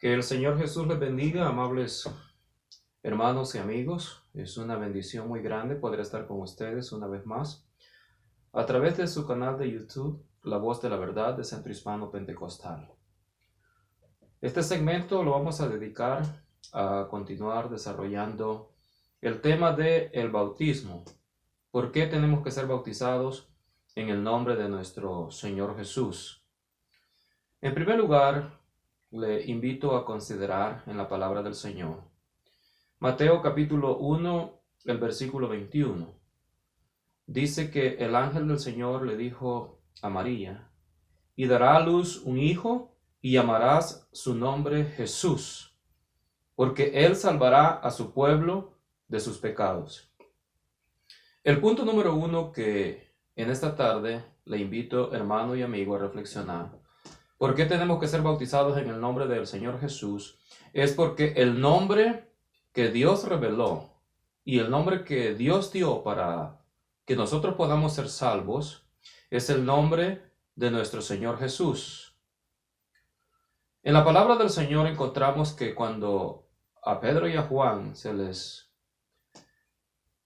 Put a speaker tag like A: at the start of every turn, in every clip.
A: Que el Señor Jesús les bendiga, amables hermanos y amigos. Es una bendición muy grande poder estar con ustedes una vez más a través de su canal de YouTube, La Voz de la Verdad de Centro Hispano Pentecostal. Este segmento lo vamos a dedicar a continuar desarrollando el tema del bautismo. ¿Por qué tenemos que ser bautizados en el nombre de nuestro Señor Jesús? En primer lugar, le invito a considerar en la palabra del Señor Mateo capítulo 1, el versículo 21. Dice que el ángel del Señor le dijo a María: y dará a luz un hijo y llamarás su nombre Jesús, porque él salvará a su pueblo de sus pecados. El punto número 1 que en esta tarde le invito, hermano y amigo, a reflexionar: ¿por qué tenemos que ser bautizados en el nombre del Señor Jesús? Es porque el nombre que Dios reveló y el nombre que Dios dio para que nosotros podamos ser salvos es el nombre de nuestro Señor Jesús. En la palabra del Señor encontramos que cuando a Pedro y a Juan se les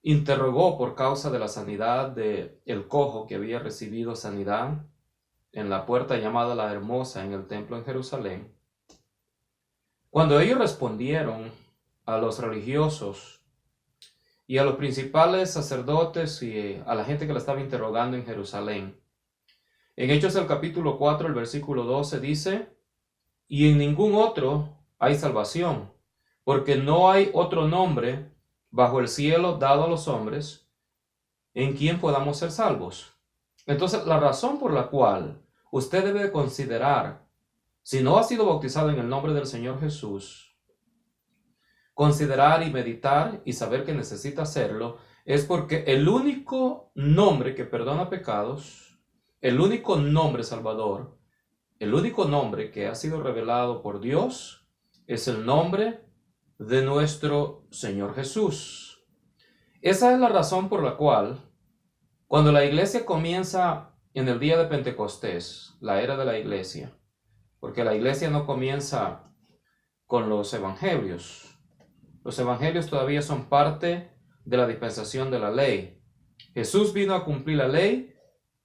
A: interrogó por causa de la sanidad del cojo que había recibido sanidad en la puerta llamada la Hermosa en el templo en Jerusalén, cuando ellos respondieron a los religiosos y a los principales sacerdotes y a la gente que la estaba interrogando en Jerusalén, en Hechos el capítulo 4, el versículo 12 dice: y en ningún otro hay salvación, porque no hay otro nombre bajo el cielo dado a los hombres en quien podamos ser salvos. Entonces, la razón por la cual usted debe considerar, si no ha sido bautizado en el nombre del Señor Jesús, considerar y meditar y saber que necesita hacerlo, es porque el único nombre que perdona pecados, el único nombre salvador, el único nombre que ha sido revelado por Dios es el nombre de nuestro Señor Jesús. Esa es la razón por la cual cuando la iglesia comienza en el día de Pentecostés, la era de la iglesia, porque la iglesia no comienza con los evangelios. Los evangelios todavía son parte de la dispensación de la ley. Jesús vino a cumplir la ley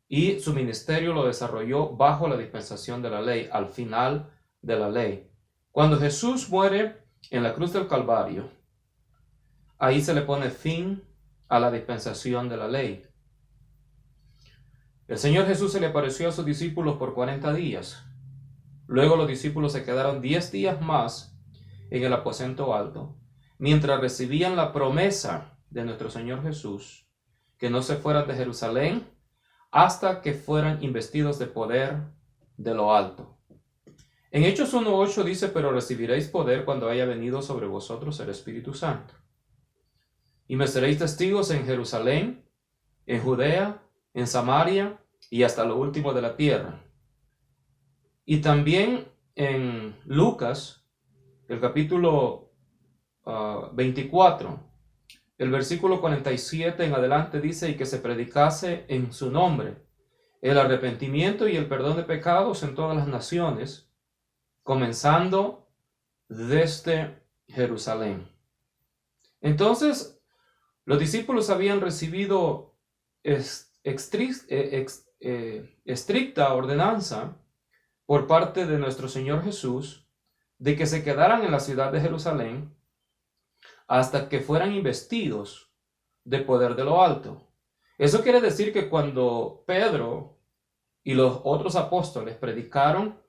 A: y su ministerio lo desarrolló bajo la dispensación de la ley, al final de la ley. Cuando Jesús muere en la cruz del Calvario, ahí se le pone fin a la dispensación de la ley. El Señor Jesús se le apareció a sus discípulos por 40 días. Luego los discípulos se quedaron 10 días más en el aposento alto, mientras recibían la promesa de nuestro Señor Jesús, que no se fueran de Jerusalén hasta que fueran investidos de poder de lo alto. En Hechos 1:8 dice: pero recibiréis poder cuando haya venido sobre vosotros el Espíritu Santo. Y me seréis testigos en Jerusalén, en Judea, en Samaria y hasta lo último de la tierra. Y también en Lucas, el capítulo 24, el versículo 47 en adelante dice: y que se predicase en su nombre el arrepentimiento y el perdón de pecados en todas las naciones, comenzando desde Jerusalén. Entonces, los discípulos habían recibido estricta ordenanza por parte de nuestro Señor Jesús de que se quedaran en la ciudad de Jerusalén hasta que fueran investidos de poder de lo alto. Eso quiere decir que cuando Pedro y los otros apóstoles predicaron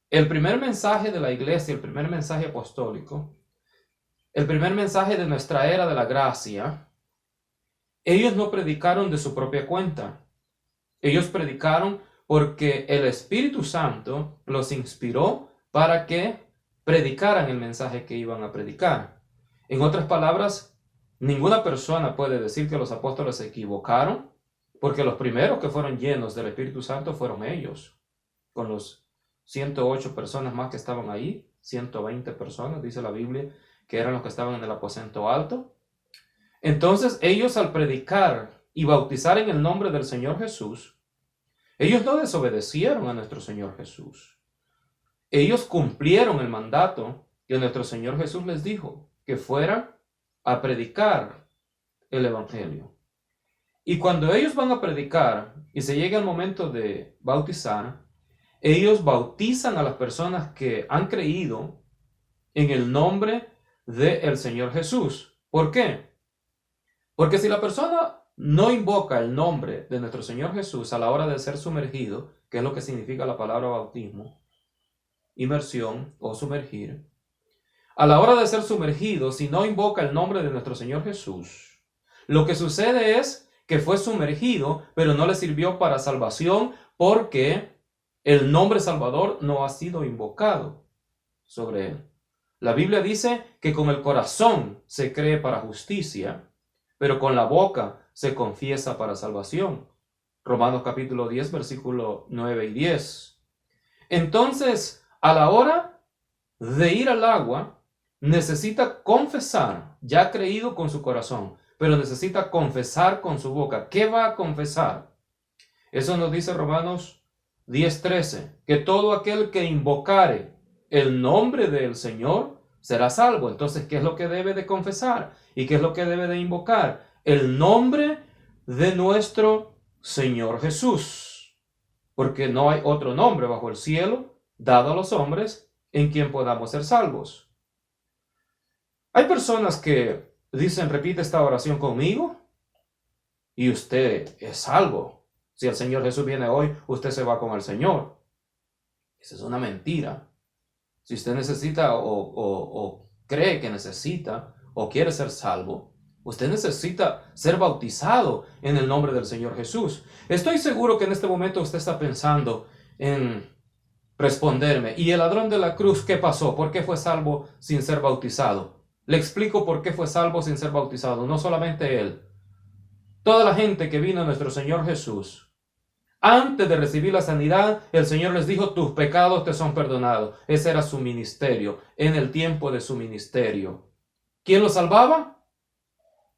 A: el primer mensaje de la iglesia, el primer mensaje apostólico, el primer mensaje de nuestra era de la gracia, ellos no predicaron de su propia cuenta. Ellos predicaron porque el Espíritu Santo los inspiró para que predicaran el mensaje que iban a predicar. En otras palabras, ninguna persona puede decir que los apóstoles se equivocaron, porque los primeros que fueron llenos del Espíritu Santo fueron ellos, con los 108 personas más que estaban ahí, 120 personas, dice la Biblia, que eran los que estaban en el aposento alto. Entonces, ellos al predicar y bautizar en el nombre del Señor Jesús, ellos no desobedecieron a nuestro Señor Jesús. Ellos cumplieron el mandato que nuestro Señor Jesús les dijo que fueran a predicar el Evangelio. Y cuando ellos van a predicar y se llega el momento de bautizar, ellos bautizan a las personas que han creído en el nombre del Señor Jesús. ¿Por qué? Porque si la persona no invoca el nombre de nuestro Señor Jesús a la hora de ser sumergido, que es lo que significa la palabra bautismo, inmersión o sumergir, a la hora de ser sumergido, si no invoca el nombre de nuestro Señor Jesús, lo que sucede es que fue sumergido, pero no le sirvió para salvación porque el nombre Salvador no ha sido invocado sobre él. La Biblia dice que con el corazón se cree para justicia, pero con la boca se confiesa para salvación. Romanos capítulo 10, versículo 9 y 10. Entonces, a la hora de ir al agua, necesita confesar, ya ha creído con su corazón, pero necesita confesar con su boca. ¿Qué va a confesar? Eso nos dice Romanos 10:13, que todo aquel que invocare el nombre del Señor será salvo. Entonces, ¿qué es lo que debe de confesar? ¿Y qué es lo que debe de invocar? El nombre de nuestro Señor Jesús. Porque no hay otro nombre bajo el cielo dado a los hombres en quien podamos ser salvos. Hay personas que dicen, repite esta oración conmigo y usted es salvo. Si el Señor Jesús viene hoy, usted se va con el Señor. Esa es una mentira. Si usted necesita o cree que necesita o quiere ser salvo, usted necesita ser bautizado en el nombre del Señor Jesús. Estoy seguro que en este momento usted está pensando en responderme. ¿Y el ladrón de la cruz qué pasó? ¿Por qué fue salvo sin ser bautizado? Le explico por qué fue salvo sin ser bautizado. No solamente él. Toda la gente que vino a nuestro Señor Jesús, antes de recibir la sanidad, el Señor les dijo, tus pecados te son perdonados. Ese era su ministerio, en el tiempo de su ministerio. ¿Quién lo salvaba?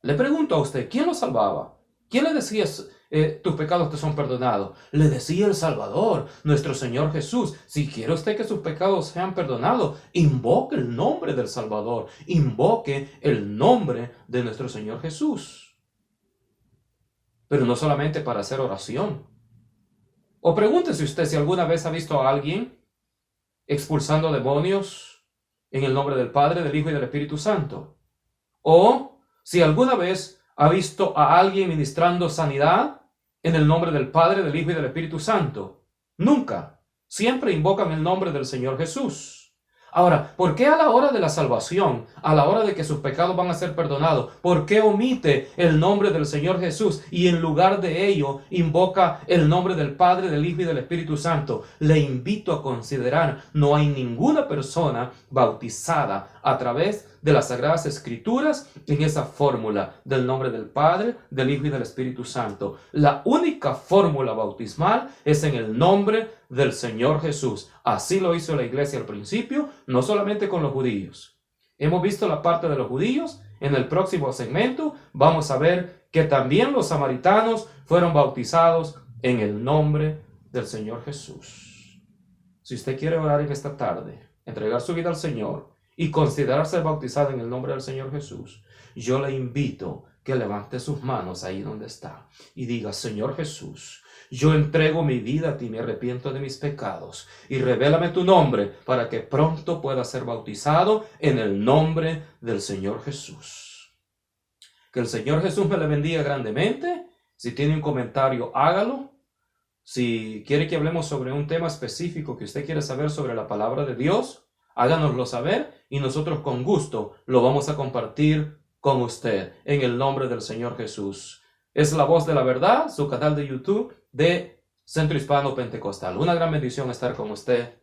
A: Le pregunto a usted, ¿quién lo salvaba? ¿Quién le decía, tus pecados te son perdonados? Le decía el Salvador, nuestro Señor Jesús. Si quiere usted que sus pecados sean perdonados, invoque el nombre del Salvador. Invoque el nombre de nuestro Señor Jesús. Pero no solamente para hacer oración. O pregúntese usted si alguna vez ha visto a alguien expulsando demonios en el nombre del Padre, del Hijo y del Espíritu Santo. O si alguna vez ha visto a alguien ministrando sanidad en el nombre del Padre, del Hijo y del Espíritu Santo. Nunca. Siempre invocan el nombre del Señor Jesús. Ahora, ¿por qué a la hora de la salvación, a la hora de que sus pecados van a ser perdonados, por qué omite el nombre del Señor Jesús y en lugar de ello invoca el nombre del Padre, del Hijo y del Espíritu Santo? Le invito a considerar, no hay ninguna persona bautizada a través de las Sagradas Escrituras en esa fórmula del nombre del Padre, del Hijo y del Espíritu Santo. La única fórmula bautismal es en el nombre del Señor Jesús. Así lo hizo la iglesia al principio, no solamente con los judíos. Hemos visto la parte de los judíos. En el próximo segmento vamos a ver que también los samaritanos fueron bautizados en el nombre del Señor Jesús. Si usted quiere orar en esta tarde, entregar su vida al Señor y considerar ser bautizado en el nombre del Señor Jesús, yo le invito que levante sus manos ahí donde está y diga, Señor Jesús, yo entrego mi vida a ti, me arrepiento de mis pecados y revélame tu nombre para que pronto pueda ser bautizado en el nombre del Señor Jesús. Que el Señor Jesús me le bendiga grandemente. Si tiene un comentario, hágalo. Si quiere que hablemos sobre un tema específico que usted quiere saber sobre la palabra de Dios, háganoslo saber y nosotros con gusto lo vamos a compartir con usted en el nombre del Señor Jesús. Es La Voz de la Verdad, su canal de YouTube de Centro Hispano Pentecostal. Una gran bendición estar con usted.